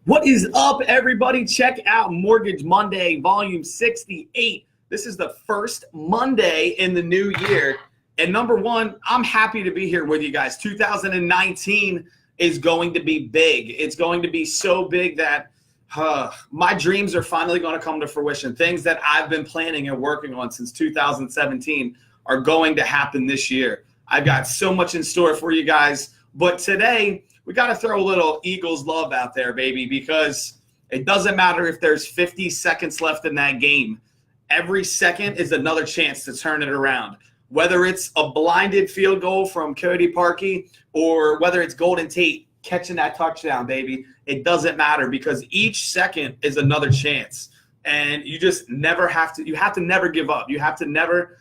What is up, everybody? Check out Mortgage Monday, volume 68. This is the first Monday in the new year. And number one, I'm happy to be here with you guys. 2019 is going to be big. It's going to be so big that my dreams are finally going to come to fruition. Things that I've been planning and working on since 2017 are going to happen this year. I've got so much in store for you guys. But today, we got to throw a little Eagles love out there, baby, because it doesn't matter if there's 50 seconds left in that game. Every second is another chance to turn it around. Whether it's a blinded field goal from Cody Parkey or whether it's Golden Tate catching that touchdown, baby, it doesn't matter because each second is another chance. And you just never have to – you have to never give up. You have to never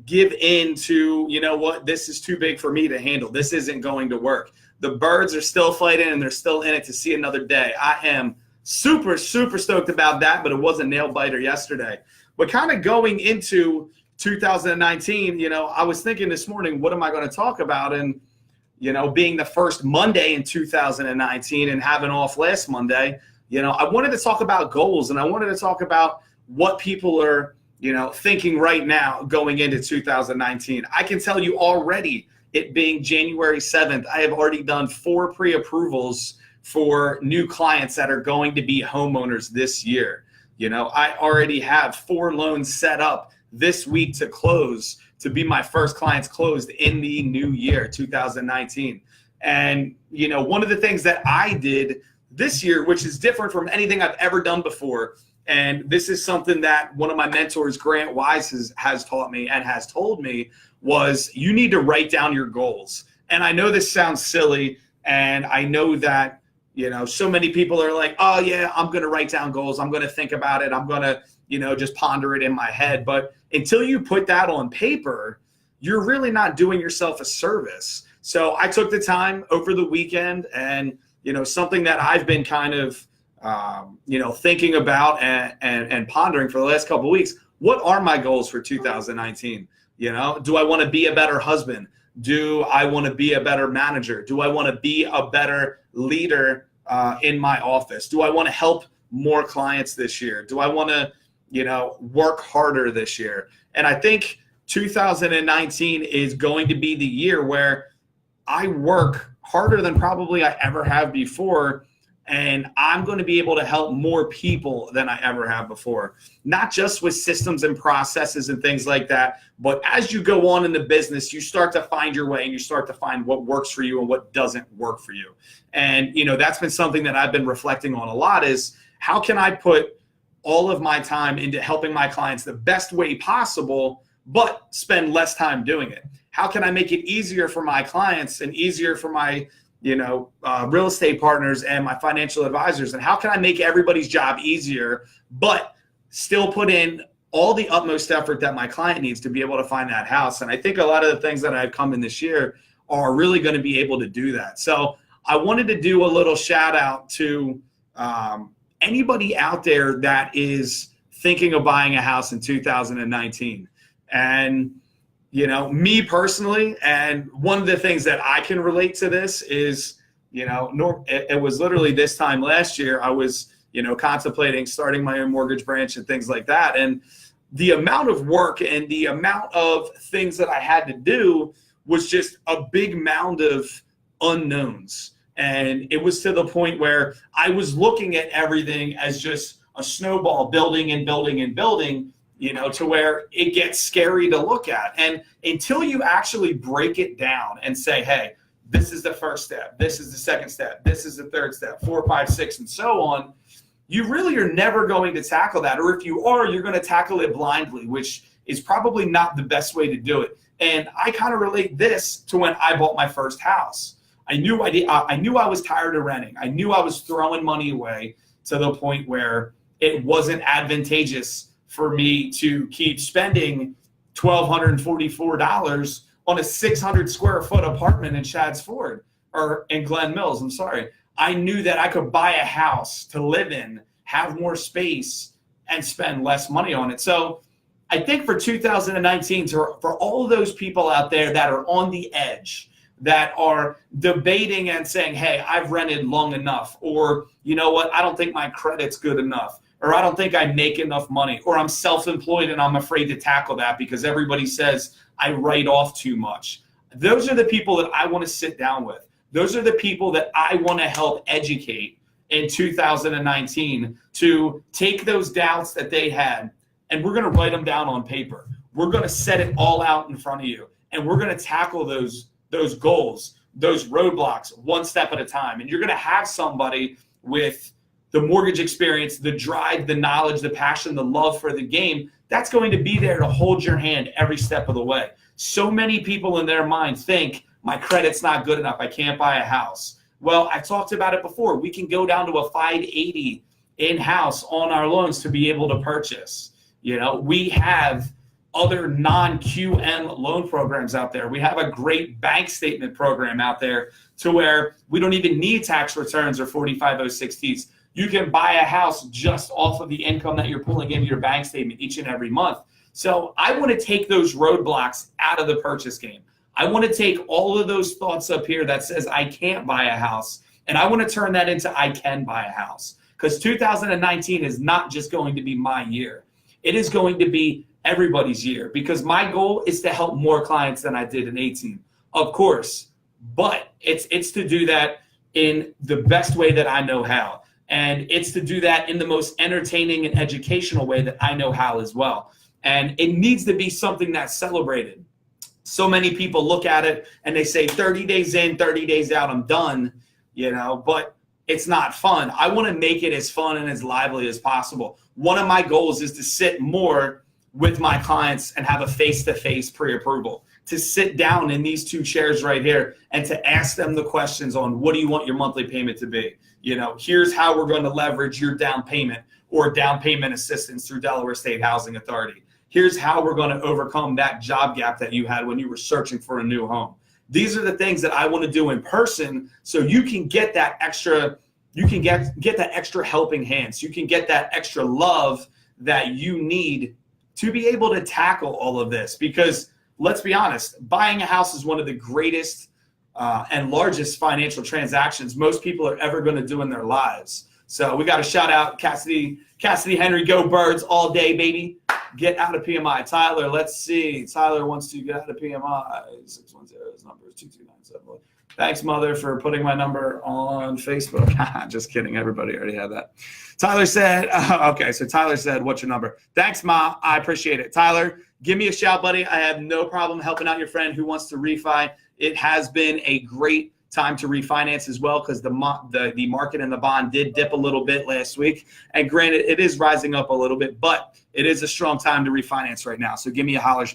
give in to, you know what, this is too big for me to handle. This isn't going to work. The birds are still fighting, and they're still in it to see another day. I am super, super stoked about that, but it was a nail-biter yesterday. But kind of going into 2019, I was thinking this morning, what am I going to talk about? And, being the first Monday in 2019 and having off last Monday, I wanted to talk about goals, and I wanted to talk about what people are, thinking right now going into 2019. I can tell you already, it being January 7th, I have already done 4 pre-approvals for new clients that are going to be homeowners this year. I already have 4 loans set up this week to close, to be my first clients closed in the new year, 2019. And, one of the things that I did this year, which is different from anything I've ever done before, and this is something that one of my mentors, Grant Wise, has taught me and has told me, was you need to write down your goals. And I know this sounds silly, and I know that, so many people are like, oh, yeah, I'm going to write down goals. I'm going to think about it. I'm going to, just ponder it in my head. But until you put that on paper, you're really not doing yourself a service. So I took the time over the weekend and, something that I've been kind of, thinking about and pondering for the last couple of weeks. What are my goals for 2019? Do I want to be a better husband? Do I want to be a better manager? Do I want to be a better leader in my office? Do I want to help more clients this year? Do I want to, work harder this year? And I think 2019 is going to be the year where I work harder than probably I ever have before. And I'm going to be able to help more people than I ever have before, not just with systems and processes and things like that. But as you go on in the business, you start to find your way and you start to find what works for you and what doesn't work for you. And, that's been something that I've been reflecting on a lot is how can I put all of my time into helping my clients the best way possible, but spend less time doing it? How can I make it easier for my clients and easier for my real estate partners and my financial advisors? And how can I make everybody's job easier, but still put in all the utmost effort that my client needs to be able to find that house? And I think a lot of the things that I've come in this year are really going to be able to do that. So I wanted to do a little shout out to anybody out there that is thinking of buying a house in 2019. And me personally, and one of the things that I can relate to this is, it was literally this time last year, I was, contemplating starting my own mortgage branch and things like that. And the amount of work and the amount of things that I had to do was just a big mound of unknowns. And it was to the point where I was looking at everything as just a snowball building and building and building, to where it gets scary to look at. And until you actually break it down and say, hey, this is the first step, this is the second step, this is the third step, 4, 5, 6, and so on, you really are never going to tackle that. Or if you are, you're going to tackle it blindly, which is probably not the best way to do it. And I kind of relate this to when I bought my first house. I knew I was tired of renting. I knew I was throwing money away to the point where it wasn't advantageous for me to keep spending $1,244 on a 600 square foot apartment in Shadd's Ford or in Glen Mills. I'm sorry. I knew that I could buy a house to live in, have more space, and spend less money on it. So I think for 2019, for all of those people out there that are on the edge, that are debating and saying, hey, I've rented long enough, or you know what, I don't think my credit's good enough, or I don't think I make enough money, or I'm self-employed and I'm afraid to tackle that because everybody says I write off too much. Those are the people that I want to sit down with. Those are the people that I want to help educate in 2019 to take those doubts that they had, and we're going to write them down on paper. We're going to set it all out in front of you, and we're going to tackle those goals, those roadblocks, one step at a time. And you're going to have somebody with the mortgage experience, the drive, the knowledge, the passion, the love for the game, that's going to be there to hold your hand every step of the way. So many people in their mind think, my credit's not good enough, I can't buy a house. Well, I talked about it before. We can go down to a 580 in-house on our loans to be able to purchase. You know, we have other non-QM loan programs out there. We have a great bank statement program out there to where we don't even need tax returns or 4506Ts. You can buy a house just off of the income that you're pulling into your bank statement each and every month. So I want to take those roadblocks out of the purchase game. I want to take all of those thoughts up here that says I can't buy a house, and I want to turn that into I can buy a house. Because 2019 is not just going to be my year. It is going to be everybody's year, because my goal is to help more clients than I did in 18, of course, but it's to do that in the best way that I know how. And it's to do that in the most entertaining and educational way that I know how as well. And it needs to be something that's celebrated. So many people look at it and they say 30 days in, 30 days out, I'm done, you know, but it's not fun. I want to make it as fun and as lively as possible. One of my goals is to sit more with my clients and have a face-to-face pre-approval, to sit down in these two chairs right here and to ask them the questions on what do you want your monthly payment to be? You know, here's how we're going to leverage your down payment or down payment assistance through Delaware State Housing Authority. Here's how we're going to overcome that job gap that you had when you were searching for a new home. These are the things that I want to do in person, so you can get that extra, you can get that extra helping hands. You can get that extra love that you need to be able to tackle all of this. Because let's be honest, buying a house is one of the greatest and largest financial transactions most people are ever going to do in their lives. So we got to shout out Cassidy Henry, go Birds all day, baby. Get out of PMI. Tyler, let's see. Tyler wants to get out of PMI. 610, his number is 2297. Thanks, mother, for putting my number on Facebook. Just kidding. Everybody already had that. Tyler said, okay, so Tyler said, what's your number? Thanks, Ma. I appreciate it. Tyler, give me a shout, buddy. I have no problem helping out your friend who wants to refi. It has been a great time to refinance as well, because the market and the bond did dip a little bit last week. And granted, it is rising up a little bit, but it is a strong time to refinance right now. So give me a holler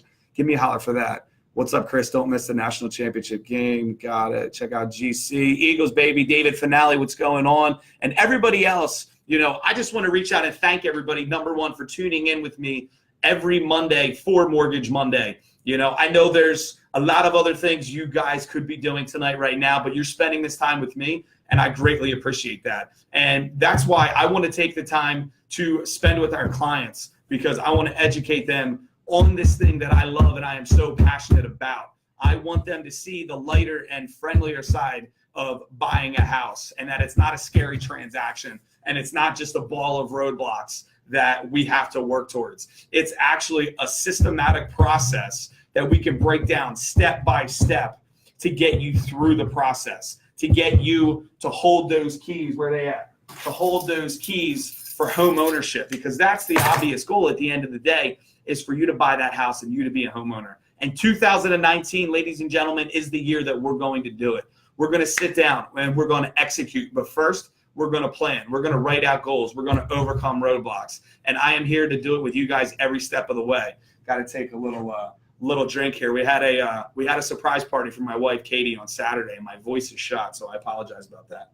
for that. What's up, Chris? Don't miss the national championship game. Got it. Check out GC. Eagles, baby. David Finale, what's going on? And everybody else, you know, I just want to reach out and thank everybody, number one, for tuning in with me every Monday for Mortgage Monday. You know, I know there's a lot of other things you guys could be doing tonight right now, but you're spending this time with me, and I greatly appreciate that. And that's why I want to take the time to spend with our clients, because I want to educate them on this thing that I love and I am so passionate about. I want them to see the lighter and friendlier side of buying a house, and that it's not a scary transaction, and it's not just a ball of roadblocks that we have to work towards. It's actually a systematic process that we can break down step by step to get you through the process, to get you to hold those keys where they at, to hold those keys for home ownership, because that's the obvious goal at the end of the day, is for you to buy that house and you to be a homeowner. And 2019, ladies and gentlemen, is the year that we're going to do it. We're going to sit down and we're going to execute. But first, we're going to plan. We're going to write out goals. We're going to overcome roadblocks. And I am here to do it with you guys every step of the way. Got to take a little little drink here. We had a surprise party for my wife Katie on Saturday, and my voice is shot, so I apologize about that.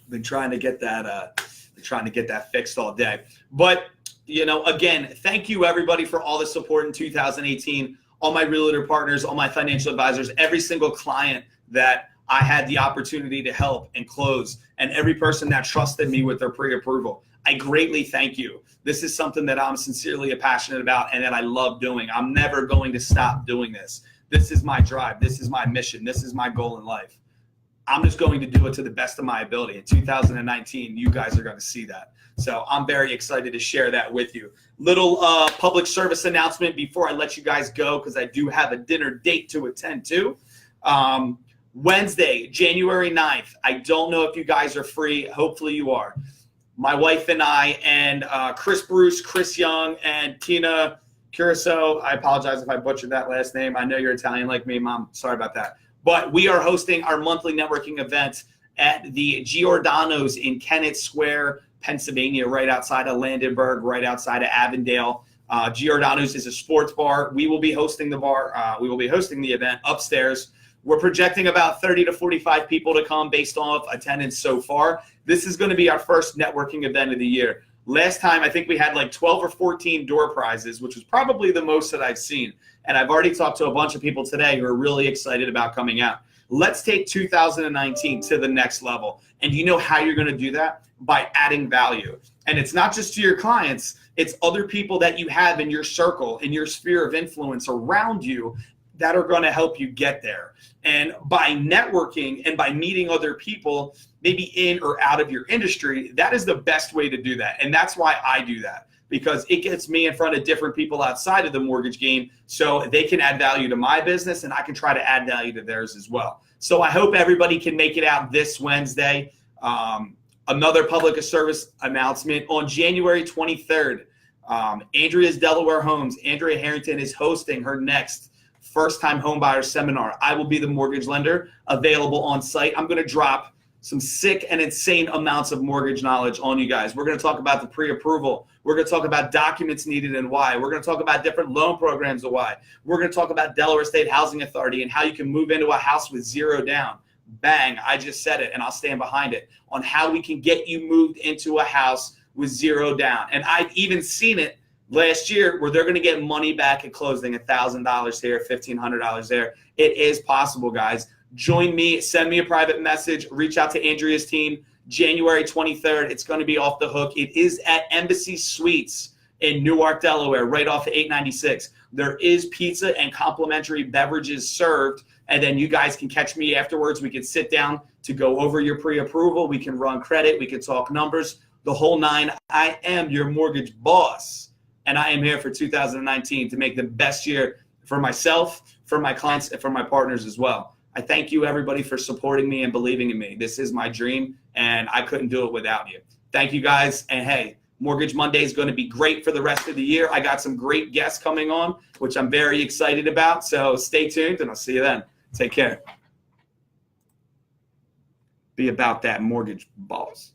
Been trying to get that fixed all day. But again, thank you everybody for all the support in 2018. All my realtor partners, all my financial advisors, every single client that I had the opportunity to help and close, and every person that trusted me with their pre-approval. I greatly thank you. This is something that I'm sincerely passionate about and that I love doing. I'm never going to stop doing this. This is my drive. This is my mission. This is my goal in life. I'm just going to do it to the best of my ability. In 2019, you guys are going to see that. So I'm very excited to share that with you. Little public service announcement before I let you guys go, because I do have a dinner date to attend to. Wednesday, January 9th. I don't know if you guys are free. Hopefully you are. My wife and I and Chris Bruce, Chris Young, and Tina Curaçao. I apologize if I butchered that last name. I know you're Italian like me, Mom. Sorry about that. But we are hosting our monthly networking event at the Giordano's in Kennett Square, Pennsylvania, right outside of Landenberg, right outside of Avondale. Giordano's is a sports bar. We will be hosting the bar. We will be hosting the event upstairs. We're projecting about 30 to 45 people to come based off attendance so far. This is going to be our first networking event of the year. Last time, I think we had like 12 or 14 door prizes, which was probably the most that I've seen. And I've already talked to a bunch of people today who are really excited about coming out. Let's take 2019 to the next level. And you know how you're going to do that? By adding value. And it's not just to your clients, it's other people that you have in your circle, in your sphere of influence around you that are going to help you get there. And by networking and by meeting other people, maybe in or out of your industry, that is the best way to do that. And that's why I do that, because it gets me in front of different people outside of the mortgage game so they can add value to my business and I can try to add value to theirs as well. So I hope everybody can make it out this Wednesday. Another public service announcement on January 23rd. Andrea's Delaware Homes, Andrea Harrington is hosting her next first-time homebuyer seminar. I will be the mortgage lender available on site. I'm going to drop some sick and insane amounts of mortgage knowledge on you guys. We're going to talk about the pre-approval. We're going to talk about documents needed and why. We're going to talk about different loan programs and why. We're going to talk about Delaware State Housing Authority and how you can move into a house with zero down. Bang, I just said it and I'll stand behind it, on how we can get you moved into a house with zero down. And I've even seen it last year where they're going to get money back at closing, $1,000 here, $1,500 there. It is possible, guys. Join me, send me a private message, reach out to Andrea's team. January 23rd, it's going to be off the hook. It is at Embassy Suites in Newark, Delaware, right off of 896. There is pizza and complimentary beverages served, and then you guys can catch me afterwards. We can sit down to go over your pre-approval. We can run credit. We can talk numbers, the whole nine. I am your mortgage boss, and I am here for 2019 to make the best year for myself, for my clients, and for my partners as well. I thank you, everybody, for supporting me and believing in me. This is my dream, and I couldn't do it without you. Thank you, guys. And, hey, Mortgage Monday is going to be great for the rest of the year. I got some great guests coming on, which I'm very excited about. So stay tuned, and I'll see you then. Take care. Be about that mortgage, boss.